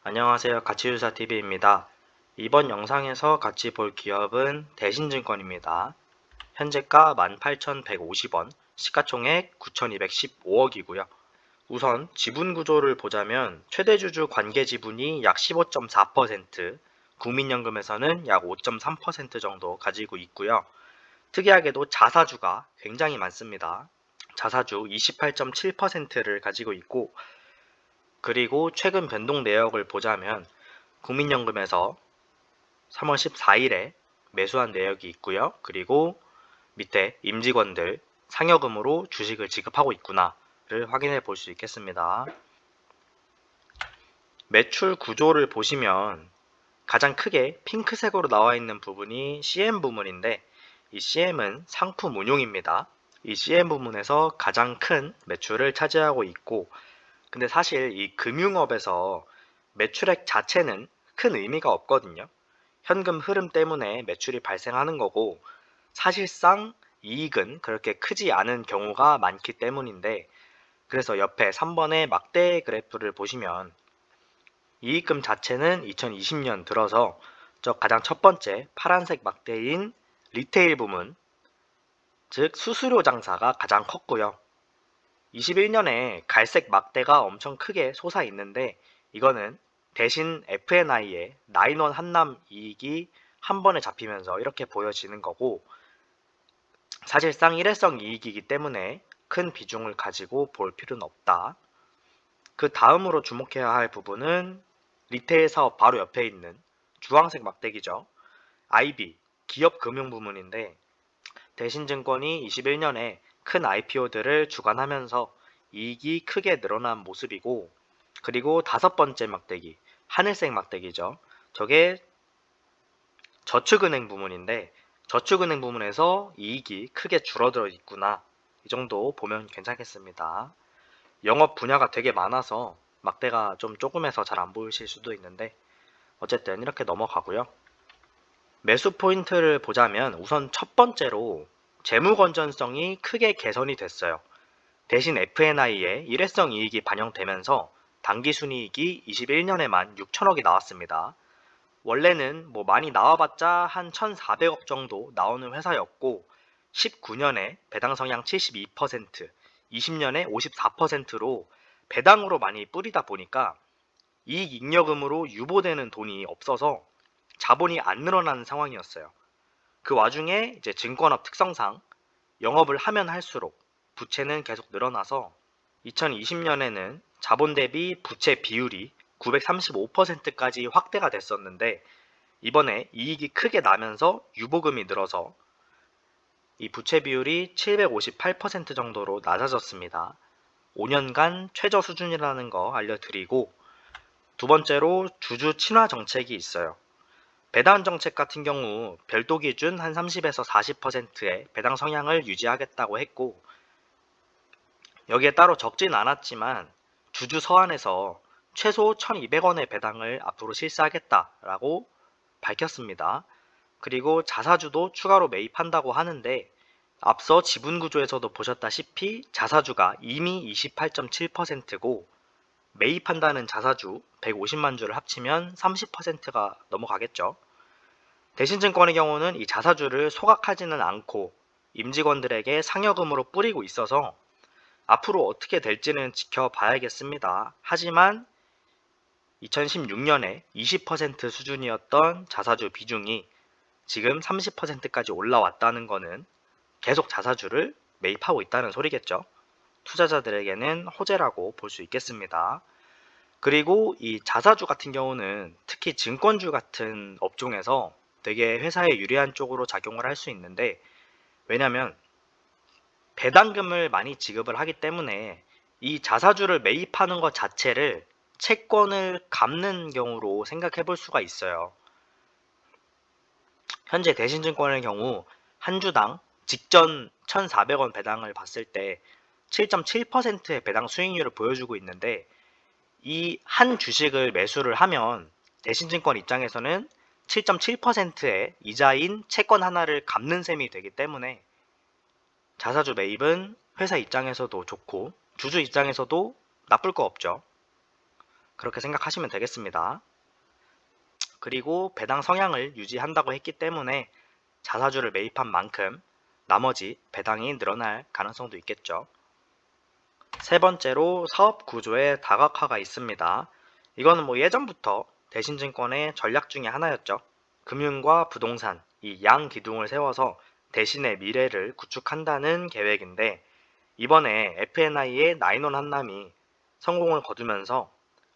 안녕하세요. 가치주사TV입니다. 이번 영상에서 같이 볼 기업은 대신증권입니다. 현재가 18,150원, 시가총액 9,215억이고요. 우선 지분 구조를 보자면 최대주주 관계 지분이 약 15.4%, 국민연금에서는 약 5.3% 정도 가지고 있고요. 특이하게도 자사주가 굉장히 많습니다. 자사주 28.7%를 가지고 있고, 그리고 최근 변동 내역을 보자면 국민연금에서 3월 14일에 매수한 내역이 있고요. 그리고 밑에 임직원들 상여금으로 주식을 지급하고 있구나를 확인해 볼 수 있겠습니다. 매출 구조를 보시면 가장 크게 핑크색으로 나와 있는 부분이 CM 부문인데, 이 CM은 상품 운용입니다. 이 CM 부문에서 가장 큰 매출을 차지하고 있고, 근데 사실 이 금융업에서 매출액 자체는 큰 의미가 없거든요. 현금 흐름 때문에 매출이 발생하는 거고, 사실상 이익은 그렇게 크지 않은 경우가 많기 때문인데, 그래서 옆에 3번의 막대 그래프를 보시면 이익금 자체는 2020년 들어서 저 가장 첫 번째 파란색 막대인 리테일 부문, 즉 수수료 장사가 가장 컸고요. 21년에 갈색 막대가 엄청 크게 솟아 있는데, 이거는 대신 F&I의 나인원 한남 이익이 한 번에 잡히면서 이렇게 보여지는 거고, 사실상 일회성 이익이기 때문에 큰 비중을 가지고 볼 필요는 없다. 그 다음으로 주목해야 할 부분은 리테일 사업 바로 옆에 있는 주황색 막대기죠. IB, 기업 금융 부문인데, 대신증권이 21년에 큰 IPO들을 주관하면서 이익이 크게 늘어난 모습이고, 그리고 다섯 번째 막대기, 하늘색 막대기죠. 저게 저축은행 부문인데, 저축은행 부문에서 이익이 크게 줄어들어 있구나. 이 정도 보면 괜찮겠습니다. 영업 분야가 되게 많아서 막대가 좀 조금해서 잘 안 보이실 수도 있는데, 어쨌든 이렇게 넘어가고요. 매수 포인트를 보자면 우선 첫 번째로 재무 건전성이 크게 개선이 됐어요. 대신 F&I에 일회성 이익이 반영되면서 당기순이익이 21년에만 6천억이 나왔습니다. 원래는 뭐 많이 나와봤자 한 1,400억 정도 나오는 회사였고, 19년에 배당 성향 72%, 20년에 54%로 배당으로 많이 뿌리다 보니까 이익 잉여금으로 유보되는 돈이 없어서 자본이 안 늘어나는 상황이었어요. 그 와중에 이제 증권업 특성상 영업을 하면 할수록 부채는 계속 늘어나서 2020년에는 자본 대비 부채 비율이 935%까지 확대가 됐었는데, 이번에 이익이 크게 나면서 유보금이 늘어서 이 부채 비율이 758% 정도로 낮아졌습니다. 5년간 최저 수준이라는 거 알려드리고, 두 번째로 주주 친화 정책이 있어요. 배당 정책 같은 경우 별도 기준 한 30에서 40%의 배당 성향을 유지하겠다고 했고, 여기에 따로 적진 않았지만 주주 서한에서 최소 1,200원의 배당을 앞으로 실시하겠다라고 밝혔습니다. 그리고 자사주도 추가로 매입한다고 하는데, 앞서 지분 구조에서도 보셨다시피 자사주가 이미 28.7%고 매입한다는 자사주 150만 주를 합치면 30%가 넘어가겠죠. 대신증권의 경우는 이 자사주를 소각하지는 않고 임직원들에게 상여금으로 뿌리고 있어서 앞으로 어떻게 될지는 지켜봐야겠습니다. 하지만 2016년에 20% 수준이었던 자사주 비중이 지금 30%까지 올라왔다는 것은 계속 자사주를 매입하고 있다는 소리겠죠. 투자자들에게는 호재라고 볼 수 있겠습니다. 그리고 이 자사주 같은 경우는 특히 증권주 같은 업종에서 되게 회사에 유리한 쪽으로 작용을 할 수 있는데, 왜냐면 배당금을 많이 지급을 하기 때문에 이 자사주를 매입하는 것 자체를 채권을 갚는 경우로 생각해 볼 수가 있어요. 현재 대신증권의 경우 한 주당 직전 1,400원 배당을 봤을 때 7.7%의 배당 수익률을 보여주고 있는데, 이 한 주식을 매수를 하면 대신증권 입장에서는 7.7%의 이자인 채권 하나를 갚는 셈이 되기 때문에 자사주 매입은 회사 입장에서도 좋고 주주 입장에서도 나쁠 거 없죠. 그렇게 생각하시면 되겠습니다. 그리고 배당 성향을 유지한다고 했기 때문에 자사주를 매입한 만큼 나머지 배당이 늘어날 가능성도 있겠죠. 세 번째로 사업 구조의 다각화가 있습니다. 이거는 예전부터 대신증권의 전략 중에 하나였죠. 금융과 부동산, 이 양 기둥을 세워서 대신의 미래를 구축한다는 계획인데, 이번에 F&I의 나인원 한남이 성공을 거두면서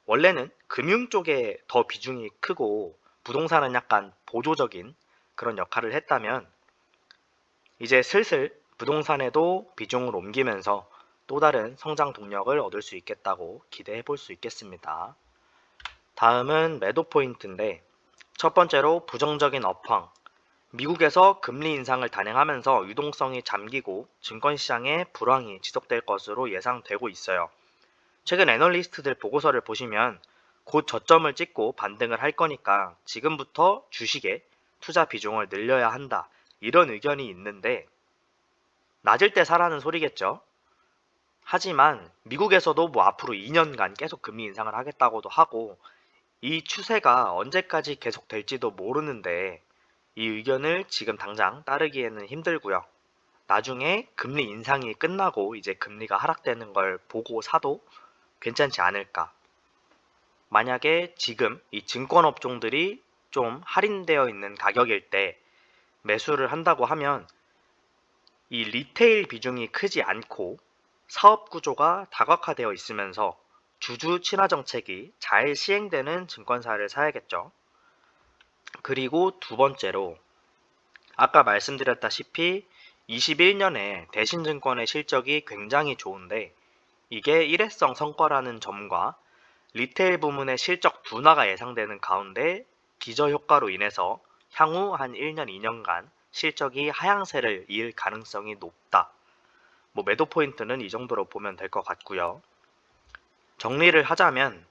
원래는 금융 쪽에 더 비중이 크고 부동산은 약간 보조적인 그런 역할을 했다면, 이제 슬슬 부동산에도 비중을 옮기면서 또 다른 성장 동력을 얻을 수 있겠다고 기대해 볼 수 있겠습니다. 다음은 매도 포인트인데, 첫 번째로 부정적인 업황. 미국에서 금리 인상을 단행하면서 유동성이 잠기고 증권시장의 불황이 지속될 것으로 예상되고 있어요. 최근 애널리스트들 보고서를 보시면 곧 저점을 찍고 반등을 할 거니까 지금부터 주식에 투자 비중을 늘려야 한다, 이런 의견이 있는데, 낮을 때 사라는 소리겠죠. 하지만 미국에서도 앞으로 2년간 계속 금리 인상을 하겠다고도 하고, 이 추세가 언제까지 계속될지도 모르는데 이 의견을 지금 당장 따르기에는 힘들고요. 나중에 금리 인상이 끝나고 이제 금리가 하락되는 걸 보고 사도 괜찮지 않을까. 만약에 지금 이 증권업종들이 좀 할인되어 있는 가격일 때 매수를 한다고 하면 이 리테일 비중이 크지 않고 사업 구조가 다각화되어 있으면서 주주 친화 정책이 잘 시행되는 증권사를 사야겠죠. 그리고 두 번째로, 아까 말씀드렸다시피 21년에 대신증권의 실적이 굉장히 좋은데, 이게 일회성 성과라는 점과 리테일 부문의 실적 둔화가 예상되는 가운데 기저효과로 인해서 향후 한 1년, 2년간 실적이 하향세를 이을 가능성이 높다. 매도 포인트는 이 정도로 보면 될 것 같고요. 정리를 하자면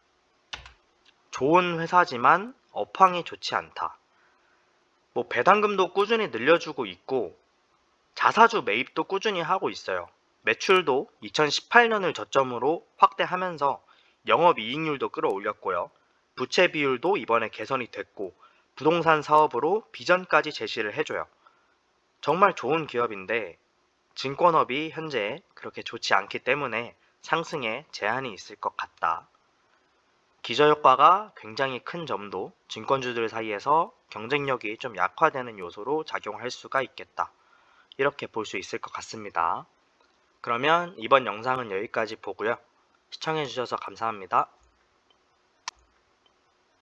좋은 회사지만 업황이 좋지 않다. 배당금도 꾸준히 늘려주고 있고 자사주 매입도 꾸준히 하고 있어요. 매출도 2018년을 저점으로 확대하면서 영업이익률도 끌어올렸고요. 부채 비율도 이번에 개선이 됐고 부동산 사업으로 비전까지 제시를 해줘요. 정말 좋은 기업인데 증권업이 현재 그렇게 좋지 않기 때문에 상승에 제한이 있을 것 같다. 기저효과가 굉장히 큰 점도 증권주들 사이에서 경쟁력이 좀 약화되는 요소로 작용할 수가 있겠다. 이렇게 볼 수 있을 것 같습니다. 그러면 이번 영상은 여기까지 보고요. 시청해주셔서 감사합니다.